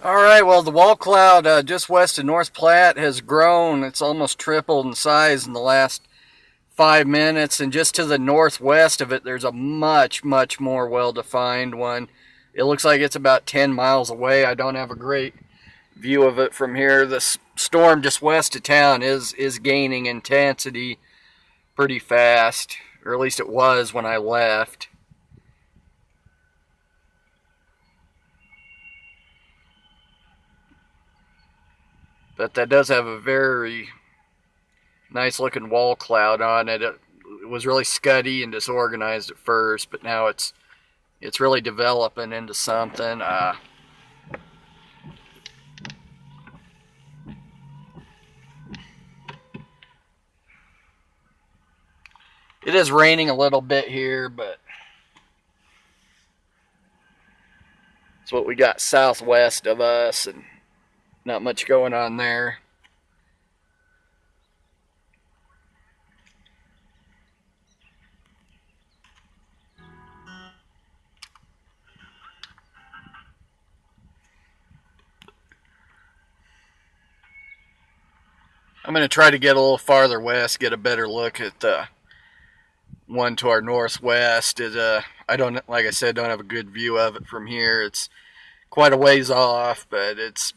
All right, well, the wall cloud just west of North Platte has grown. It's almost tripled in size in the last 5 minutes. And just to the northwest of it, there's a much more well defined one. It looks like it's about 10 miles away. I don't have a great view of it from here. The storm just west of town is gaining intensity pretty fast, or at least it was when I left. But that does have a very nice looking wall cloud on it. It was really scuddy and disorganized at first, but now it's really developing into something. It is raining a little bit here, but it's what we got southwest of us, and not much going on there. I'm going to try to get a little farther west, get a better look at the one to our northwest. I don't, like I said, don't have a good view of it from here. It's quite a ways off, but it's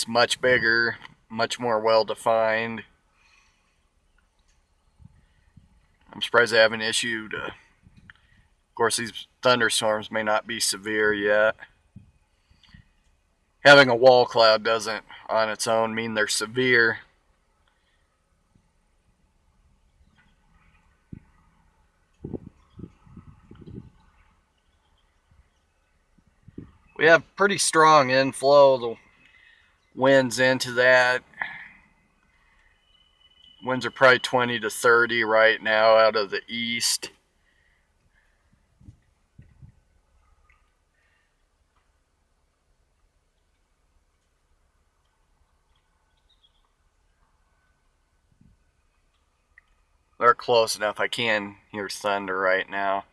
much bigger, much more well defined. I'm surprised they haven't issued. Of course, these thunderstorms may not be severe yet. Having a wall cloud doesn't, on its own, mean they're severe. We have pretty strong inflow. The winds into that. Winds are probably 20 to 30 right now out of the east. They're close enough. I can hear thunder right now.